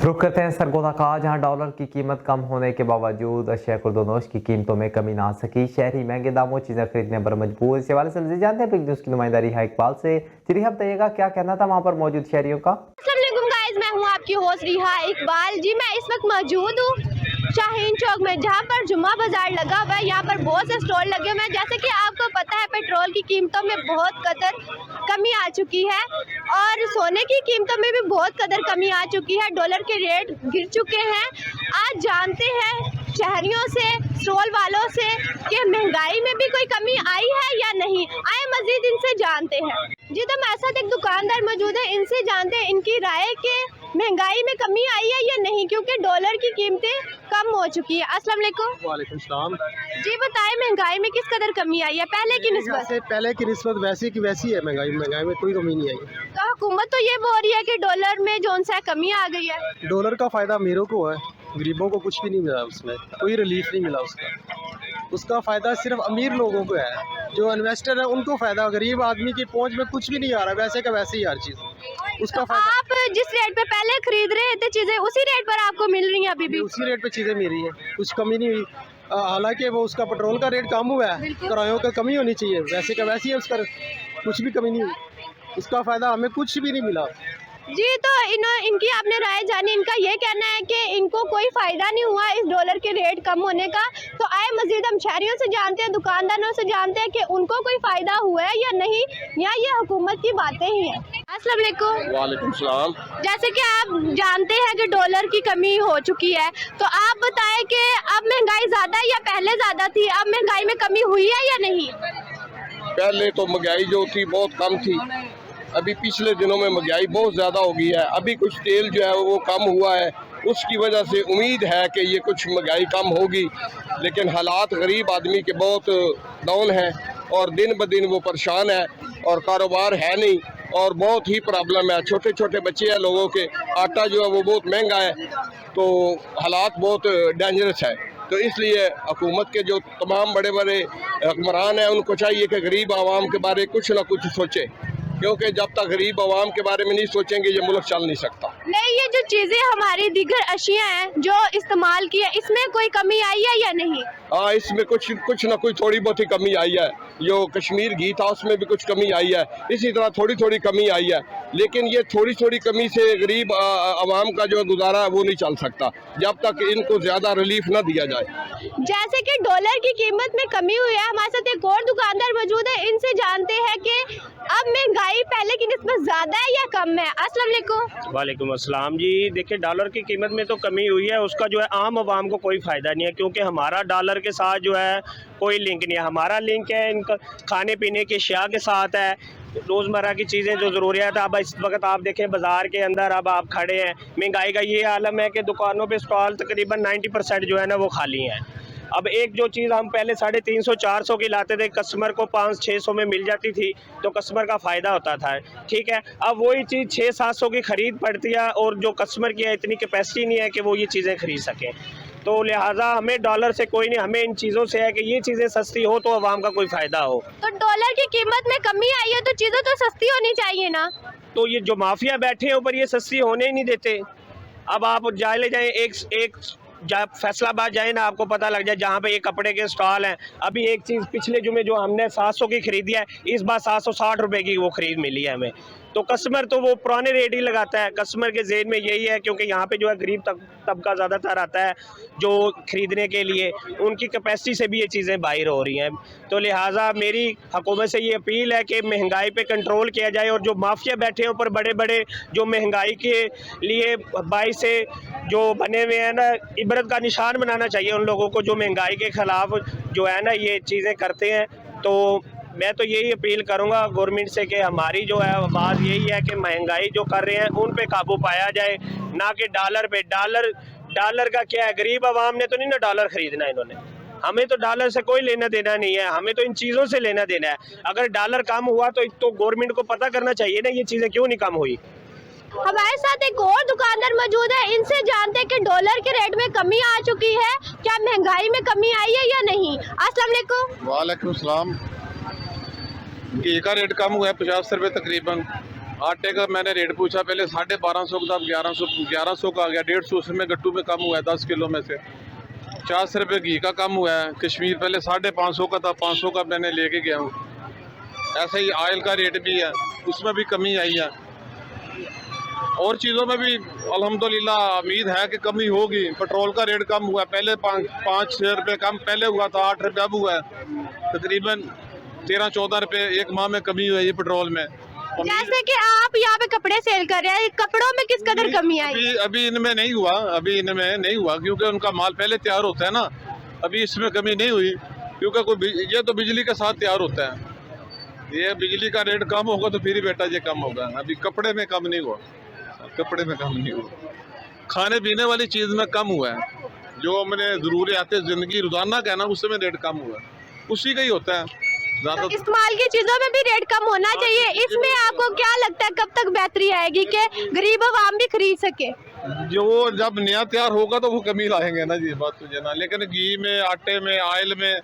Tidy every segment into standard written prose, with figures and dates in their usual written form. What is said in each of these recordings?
रुक करते हैं सरगोदा का, जहां डॉलर की कीमत कम होने के बावजूद अशिया खुर्दोनोश की कीमतों में कमी ना सकी। शहरी महंगे दामों चीजें खरीदने पर मजबूर। इस हवाले से मज़ीद जानते हैं बिग न्यूज़ की नुमाइंदारी है इकबाल से। जी रिहा, बताइएगा क्या कहना था वहाँ पर मौजूद शहरियों का। मैं हूँ आपकी होस्ट रिहा इकबाल जी। मैं इस वक्त मौजूद हूँ शाहीन चौक में, जहाँ पर जुम्मा बाजार लगा हुआ है। यहाँ पर बहुत से स्टॉल लगे हुए हैं। जैसे कि आपको पता है, पेट्रोल की कीमतों में बहुत कदर कमी आ चुकी है और सोने की कीमतों में भी बहुत कदर कमी आ चुकी है। डॉलर के रेट गिर चुके हैं। आज जानते हैं शहरियों से, स्टॉल वालों से कि महंगाई में भी कोई कमी आई है या नहीं। आए मजीद इनसे जानते हैं। जी, तो हमारे साथ एक दुकानदार मौजूद है, इनसे जानते हैं इनकी राय कि महंगाई में कमी आई है या नहीं, क्योंकि डॉलर की कीमतें कम हो चुकी है। अस्सलाम वालेकुम। वालेकुम सलाम। जी बताएं, महंगाई में किस कदर कमी आई है पहले की निस्बत? पहले की निस्बत वैसी की वैसी है। महंगाई में कोई कमी नहीं आई। तो हुकूमत तो ये बोल रही है कि डॉलर में जो सा कमी आ गई है। डॉलर का फायदा अमीरों को है, गरीबों को कुछ भी नहीं मिला, उसमें कोई रिलीफ नहीं मिला। उसका फायदा सिर्फ अमीर लोगों को है, जो इन्वेस्टर है उनको फायदा। गरीब आदमी की पहुंच में कुछ भी नहीं आ रहा, वैसे का वैसे ही हर चीज उसका फायदा। आप जिस रेट पे पहले खरीद रहे थे चीजें, उसी रेट पर आपको मिल रही हैं अभी भी? उसी रेट पे चीजें मिल रही है, कुछ कमी नहीं हुई। हालांकि वो उसका पेट्रोल का रेट कम हुआ है, किरायों का कमी होनी चाहिए, वैसे का वैसे ही उसका कुछ भी कमी नहीं हुई। उसका फायदा हमें कुछ भी नहीं मिला। जी, तो इनकी आपने राय जानी। इनका ये कहना है कि इनको कोई फ़ायदा नहीं हुआ इस डॉलर के रेट कम होने का। तो आए मज़ीद हम शहरियों से जानते हैं, दुकानदारों से जानते हैं कि उनको कोई फ़ायदा हुआ है या नहीं, या ये हुकूमत की बातें ही हैं। अस्सलाम वालेकुम। वालेकुम सलाम। जैसे कि आप जानते हैं कि डॉलर की कमी हो चुकी है, तो आप बताएं कि अब महंगाई ज़्यादा है या पहले ज़्यादा थी? अब महंगाई में कमी हुई है या नहीं? पहले तो महंगाई जो थी बहुत कम थी, अभी पिछले दिनों में महंगाई बहुत ज़्यादा हो गई है। अभी कुछ तेल जो है वो कम हुआ है, उसकी वजह से उम्मीद है कि ये कुछ महंगाई कम होगी, लेकिन हालात गरीब आदमी के बहुत डाउन हैं और दिन ब दिन वो परेशान है और कारोबार है नहीं और बहुत ही प्रॉब्लम है। छोटे छोटे बच्चे हैं लोगों के, आटा जो है वो बहुत महंगा है, तो हालात बहुत डेंजरस है। तो इसलिए हुकूमत के जो तमाम बड़े बड़े हुक्मरान हैं उनको चाहिए कि गरीब आवाम के बारे कुछ ना कुछ सोचे, क्योंकि जब तक गरीब आवाम के बारे में नहीं सोचेंगे ये मुल्क चल नहीं सकता। नहीं, ये जो चीज़ें हमारी दीगर अशिया हैं जो इस्तेमाल की है, इसमें कोई कमी आई है या नहीं? हाँ, इसमें कुछ ना कुछ थोड़ी बहुत ही कमी आई है। जो कश्मीर घी था उसमें भी कुछ कमी आई है, इसी तरह थोड़ी थोड़ी कमी आई है, लेकिन ये थोड़ी थोड़ी कमी से गरीब आवाम का जो गुजारा है वो नहीं चल सकता जब तक इनको ज़्यादा रिलीफ ना दिया जाए। जैसे कि डॉलर की कीमत में कमी हुई है, हमारे साथ एक और दुकानदार मौजूद है, इनसे जानते हैं कि अब महंगाई पहले की निस्बत ज़्यादा है या कम है। अस्सलाम वालेकुम। वालेकुम अस्सलाम। जी देखिए, डॉलर की कीमत में तो कमी हुई है, उसका जो है आम आवाम को कोई फ़ायदा नहीं है, क्योंकि हमारा डॉलर के साथ जो है कोई लिंक नहीं है। हमारा लिंक है इनका खाने पीने की अशिया के साथ है, रोज़मर्रा की चीज़ें जो ज़रूरियात है। अब इस वक्त आप देखें बाज़ार के अंदर अब आप खड़े हैं, महंगाई का ये आलम है कि दुकानों पे स्टॉल तकरीबन 90% जो है ना वो खाली हैं। अब एक जो चीज़ हम पहले 350-400 की लाते थे, कस्टमर को 500-600 में मिल जाती थी, तो कस्टमर का फ़ायदा होता था, ठीक है। अब वही चीज़ 600-700 की ख़रीद पड़ती है और जो कस्टमर की है इतनी कैपेसिटी नहीं है कि वो ये चीज़ें ख़रीद सकें। तो लिहाजा हमें डॉलर से कोई नहीं, हमें इन चीज़ों से है कि ये चीज़ें सस्ती हो तो आवाम का कोई फ़ायदा हो। तो डॉलर की कीमत में कमी आई है तो चीज़ें तो सस्ती होनी चाहिए ना। तो ये जो माफिया बैठे हैं ऊपर, ये सस्ती होने ही नहीं देते। अब आप ले जाएँ एक जब फैसलाबाद जाए ना, आपको पता लग जाए जहाँ पे ये कपड़े के स्टॉल हैं। अभी एक चीज़ पिछले जुमे जो हमने 700 की खरीदी है, इस बार 760 रुपये की वो ख़रीद मिली है हमें। तो कस्टमर तो वो पुराने रेट ही लगाता है। कस्टमर के ज़हन में यही है, क्योंकि यहाँ पे जो है गरीब तबका ज़्यादातर आता है जो ख़रीदने के लिए, उनकी कैपेसिटी से भी ये चीज़ें बाहर हो रही हैं। तो लिहाजा मेरी हुकूमत से ये अपील है कि महंगाई पे कंट्रोल किया जाए और जो माफिया बैठे हैं ऊपर बड़े बड़े, जो महंगाई के लिए बाईस से जो बने हुए हैं ना, इबरत का निशान बनाना चाहिए उन लोगों को जो महंगाई के ख़िलाफ़ जो है ना ये चीज़ें करते हैं। तो मैं तो यही अपील करूंगा गवर्नमेंट से कि हमारी जो है आवाज़ यही है कि महंगाई जो कर रहे हैं उन पे काबू पाया जाए, ना कि डॉलर पे। डॉलर का क्या है, गरीब आवाम ने तो नहीं ना डॉलर ख़रीदना, इन्होंने हमें तो डॉलर से कोई लेना देना नहीं है, हमें तो इन चीज़ों से लेना देना है। अगर डॉलर कम हुआ तो गवर्नमेंट को पता करना चाहिए ना ये चीज़ें क्यों नहीं कम हुई। हमारे साथ एक और दुकानदार मौजूद है, इनसे जानते हैं कि डॉलर के रेट में कमी आ चुकी है, क्या महंगाई में कमी आई है या नहीं। अस्सलाम वालेकुम। वालेकुम सलाम। घी का रेट कम हुआ है 50 रुपये तकरीबन, आटे का मैंने रेट पूछा पहले 1250 का, 1100 का आ गया, 150 उसमें गट्टू में कम हुआ है 10 किलो में से। 50 रुपये घी का कम हुआ है। कश्मीर पहले 550 का था, 500 का मैंने लेके गया हूँ। ऐसे ही ऑयल का रेट भी है, उसमें भी कमी आई है। और चीज़ों में भी अल्हम्दुलिल्लाह उम्मीद है कि कमी होगी। पेट्रोल का रेट कम हुआ है, पहले 5-6 रुपये कम पहले हुआ था, 8 रुपये अब हुआ है। तकरीबन 13-14 रुपये एक माह में कमी हुई है पेट्रोल में। जैसे कि आप यहाँ पे कपड़े सेल कर रहे हैं, कपड़ों में किस कदर कमी आई? अभी इनमें नहीं हुआ, क्योंकि उनका माल पहले तैयार होता है ना। अभी इसमें कमी नहीं हुई क्योंकि ये तो बिजली के साथ तैयार होता है। ये बिजली का रेट कम होगा तो फिर ही बेटा ये कम होगा। अभी कपड़े में कम नहीं हुआ, खाने पीने वाली चीज़ में कम हुआ है। जो मैंने ज़रूरियात ज़िंदगी रोज़ाना का है ना, उसमें रेट कम हुआ है, उसी का ही होता है ज़्यादा। तो इस्तेमाल की चीजों में भी रेट कम होना चाहिए। इसमें आपको क्या लगता है कब तक बेहतरी आएगी कि गरीब आवाम भी खरीद सके? जो जब नया तैयार होगा तो वो कमी लाएंगे ना जी, बात तो ना। लेकिन घी में, आटे में, ऑयल में,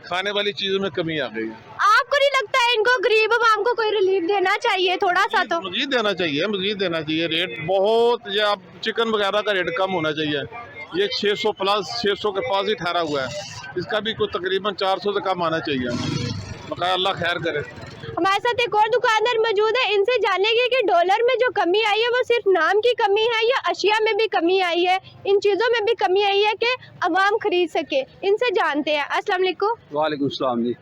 खाने वाली चीज़ों में कमी आ गई है। आपको नहीं लगता है इनको गरीब आवाम को कोई रिलीफ देना चाहिए थोड़ा सा? तो मजीद देना चाहिए रेट बहुत। ये अब चिकन वगैरह का रेट कम होना चाहिए। ये 600 प्लस 600 के पास ही ठहरा हुआ है, इसका भी कोई तकरीबन 400 से कम आना चाहिए। बकाया अल्लाह खैर करे। हमारे साथ एक और दुकानदार मौजूद है, इनसे जानेंगे कि डॉलर में जो कमी आई है वो सिर्फ नाम की कमी है या अशिया में भी कमी आई है, इन चीज़ों में भी कमी आई है कि अवाम खरीद सके। इनसे जानते हैं। अस्सलाम वालेकुम। वालेकुम सलाम जी।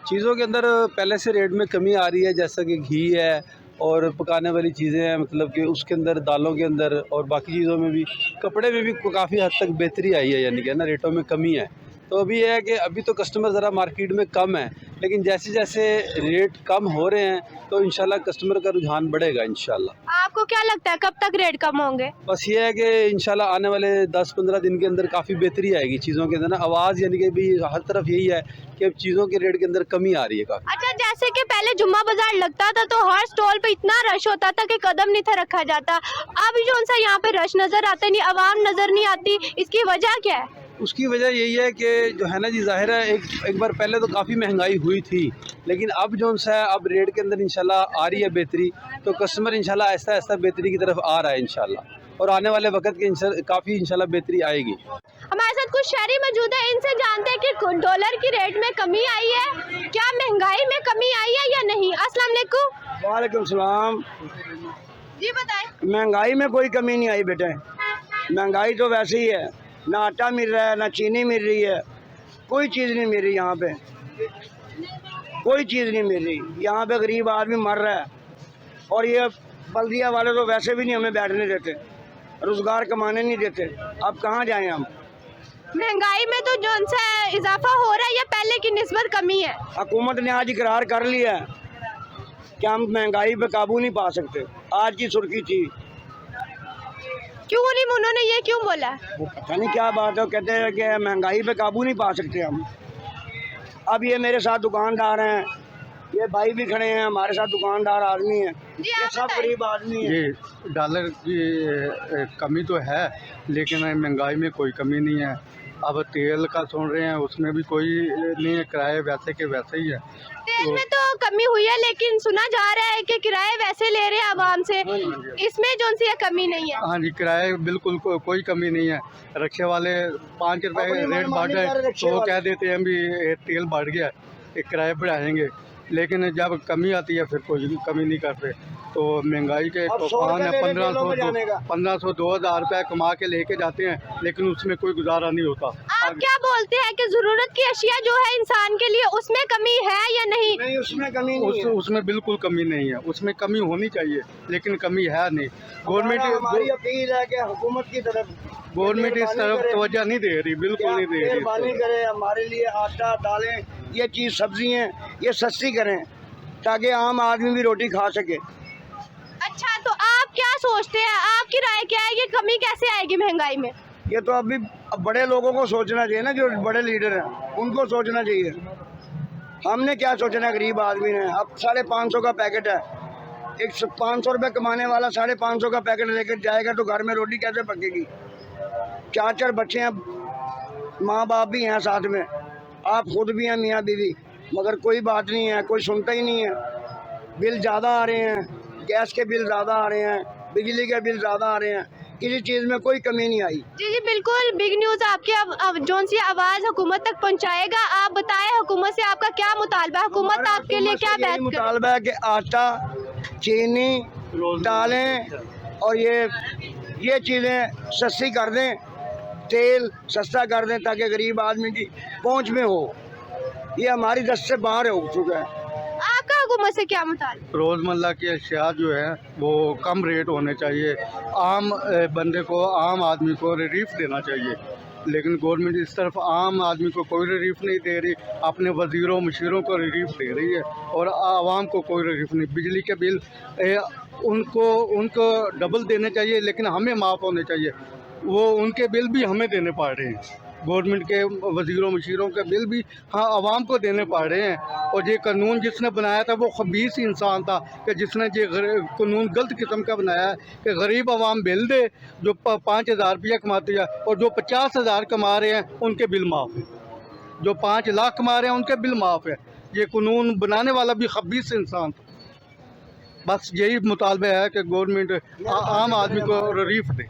चीज़ों के अंदर पहले से रेट में कमी आ रही है, जैसा कि घी है और पकाने वाली चीज़ें हैं, मतलब कि उसके अंदर, दालों के अंदर और बाकी चीज़ों में भी, कपड़े में भी काफ़ी हद तक बेहतरी आई है, यानी कि ना रेटों में कमी है। तो अभी यह है कि अभी तो कस्टमर ज़रा मार्केट में कम है, लेकिन जैसे जैसे रेट कम हो रहे हैं तो इंशाल्लाह कस्टमर का रुझान बढ़ेगा इंशाल्लाह। आपको क्या लगता है कब तक रेट कम होंगे? बस ये है कि इंशाल्लाह आने वाले 10-15 दिन के अंदर काफ़ी बेहतरी आएगी चीज़ों के अंदर ना। आवाज़ यानी कि भी हर तरफ यही है कि अब चीज़ों के रेट के अंदर कमी आ रही है काफ़ी। अच्छा, जैसे कि पहले जुम्मा बाजार लगता था तो हर स्टॉल पे इतना रश होता था कि कदम नहीं था रखा जाता। अब जो सा यहाँ पे रश नज़र आता नहीं, आवाम नज़र नहीं आती, इसकी वजह क्या है? उसकी वजह यही है कि जो है ना जी, ज़ाहिर है एक बार पहले तो काफ़ी महंगाई हुई थी, लेकिन अब जो सा है अब रेट के अंदर इंशाल्लाह आ रही है बेहतरी, तो कस्टमर इंशाल्लाह आहिस्ता आहिस्ता बेहतरी की तरफ आ रहा है इंशाल्लाह, और आने वाले वक्त के काफ़ी इंशाल्लाह बेहतरी आएगी। हमारे साथ कुछ शहरी मौजूद है, इनसे जानते हैं कि डॉलर की रेट में कमी आई है, क्या महंगाई में कमी आई है या नहीं? अस्सलाम वालेकुम। वालेकुम सलाम। जी बताएं। महंगाई में कोई कमी नहीं आई बेटे, महंगाई तो वैसे ही है। ना आटा मिल रहा है, ना चीनी मिल रही है, कोई चीज़ नहीं मिल रही यहाँ पे, कोई चीज़ नहीं मिल रही। यहाँ पे गरीब आदमी मर रहा है, और ये बल्दिया वाले तो वैसे भी नहीं हमें बैठने देते, रोज़गार कमाने नहीं देते। अब कहाँ जाएं हम? महंगाई में तो जो सा इजाफा हो रहा है या पहले की निस्बत कमी है? हुकूमत ने आज इकरार कर लिया है कि हम महंगाई पे काबू नहीं पा सकते। आज की सुर्खी थी। क्यों नहीं, उन्होंने ये क्यों बोला? वो पता नहीं क्या बात है, कहते हैं कि महंगाई पे काबू नहीं पा सकते हम। अब ये मेरे साथ दुकानदार हैं, ये भाई भी खड़े हैं, हमारे साथ दुकानदार आदमी हैं, ये सब गरीब आदमी हैं। ये डॉलर की कमी तो है, लेकिन महंगाई में कोई कमी नहीं है। अब तेल का सुन रहे हैं, उसमें भी कोई नहीं है, किराए वैसे के वैसे ही है। तेल में तो कमी हुई है, लेकिन सुना जा रहा है कि किराए वैसे ले रहे हैं आवाम से, इसमें जो सी कमी नहीं है। हाँ जी, किराए बिल्कुल कोई कमी नहीं है। रिक्शे वाले 5 रुपए रेट बढ़ गए तो वो कह देते हैं भी तेल बढ़ गया, किराए बढ़ाएंगे, लेकिन जब कमी आती है फिर कोई कमी नहीं करते। तो महंगाई के तूफान है, 1500 2000 रुपये कमा के लेके जाते हैं, लेकिन उसमें कोई गुजारा नहीं होता। आप क्या बोलते हैं कि जरूरत की अशिया जो है इंसान के लिए, उसमें कमी है या नहीं? नहीं, उसमें कमी नहीं है। उसमें बिल्कुल कमी नहीं है, उसमें कमी होनी चाहिए, लेकिन कमी है नहीं। गवर्नमेंट हमारी अपील है कि हुकूमत की तरफ, गवर्नमेंट इस तरफ तवज्जो नहीं दे रही, बिल्कुल नहीं दे रही। मेहरबानी करें, हमारे लिए आटा, दालें, ये चीज़, सब्जियाँ ये सस्ती करें ताकि आम आदमी भी रोटी खा सके। अच्छा, तो आप क्या सोचते हैं, आपकी राय क्या है, ये कमी कैसे आएगी महंगाई में? ये तो अभी बड़े लोगों को सोचना चाहिए ना, जो बड़े लीडर हैं उनको सोचना चाहिए। हमने क्या सोचना है गरीब आदमी ने? अब 550 का पैकेट है, एक 500 रुपये कमाने वाला 550 का पैकेट लेकर जाएगा तो घर में रोटी कैसे पकेगी? 4 बच्चे हैं, माँ बाप भी हैं साथ में, आप खुद भी हैं मियाँ बीवी, मगर कोई बात नहीं है, कोई सुनता ही नहीं है। बिल ज़्यादा आ रहे हैं, गैस के बिल ज़्यादा आ रहे हैं, बिजली के बिल ज़्यादा आ रहे हैं, किसी चीज़ में कोई कमी नहीं आई। जी बिल्कुल, बिग न्यूज़ आपकी अब जोन सी आवाज़ हुकूमत तक पहुंचाएगा। आप बताएं हुकूमत से आपका क्या मुतालबा है, हुकूमत आपके लिए क्या यही बात करे? मुतालबा है कि आटा, चीनी, दालें और ये चीज़ें सस्ती कर दें, तेल सस्ता कर दें ताकि गरीब आदमी की पहुंच में हो। ये हमारी दस्त से बाहर हो चुका है। आपका हुकूमत से क्या मुतालबा? रोज़मर्रा की अशिया जो है वो कम रेट होने चाहिए, आम बंदे को, आम आदमी को रिलीफ देना चाहिए, लेकिन गवर्नमेंट इस तरफ आम आदमी को कोई रिलीफ नहीं दे रही, अपने वज़ीरों मशीरों को रिलीफ दे रही है और आवाम को कोई रिलीफ नहीं। बिजली के बिल उनको डबल देने चाहिए, लेकिन हमें माफ़ होने चाहिए, वो उनके बिल भी हमें देने पड़ रहे हैं। गवर्नमेंट के वज़ीरों मशीरों के बिल भी हाँ आवाम को देने पड़ रहे हैं। और ये कानून जिसने बनाया था वो खबीस इंसान था कि जिसने ये कानून गलत किस्म का बनाया है कि गरीब आवाम बिल दे जो 5,000 रुपया कमाती है और जो 50,000 कमा रहे हैं उनके बिल माफ़ है, जो 5 लाख कमा रहे हैं उनके बिल माफ़ है। ये कानून बनाने वाला भी खबीस इंसान था। बस यही मुतालबा है कि गवर्नमेंट आम आदमी को रिलीफ दे।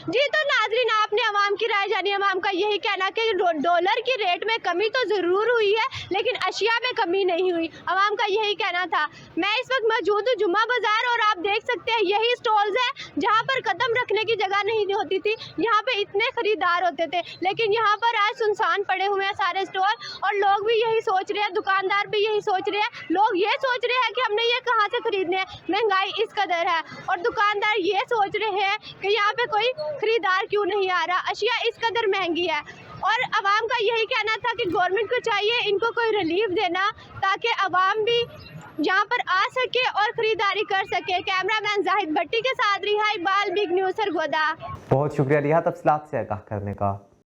जी तो नाजरीन, आपने अवाम की राय जानी। अवाम का यही कहना कि डॉलर की रेट में कमी तो ज़रूर हुई है लेकिन अशिया में कमी नहीं हुई। अवाम का यही कहना था। मैं इस वक्त मौजूद हूँ जुम्मा बाज़ार और आप देख सकते हैं यही स्टॉल्स हैं जहाँ पर कदम रखने की जगह नहीं होती थी। यहाँ पे इतने ख़रीदार होते थे लेकिन यहाँ पर आज सुनसान पड़े हुए हैं सारे स्टॉल और लोग भी यही सोच रहे हैं, दुकानदार भी यही सोच रहे हैं। लोग ये सोच रहे हैं कि हमने ये कहाँ से ख़रीदने हैं, महंगाई इस कदर है, और दुकानदार ये सोच रहे हैं कि यहाँ पर कोई खरीदार क्यों नहीं आ रहा, अशिया इस कदर महंगी है। और अवाम का यही कहना था कि गवर्नमेंट को चाहिए इनको कोई रिलीफ देना ताकि अवाम भी यहाँ पर आ सके और खरीदारी कर सके। कैमरामैन जाहिद भट्टी के साथ रिहा इकबाल, बिग न्यूज़ सरगोदा। बहुत शुक्रिया रिहा तफसीलात से आगाह करने का।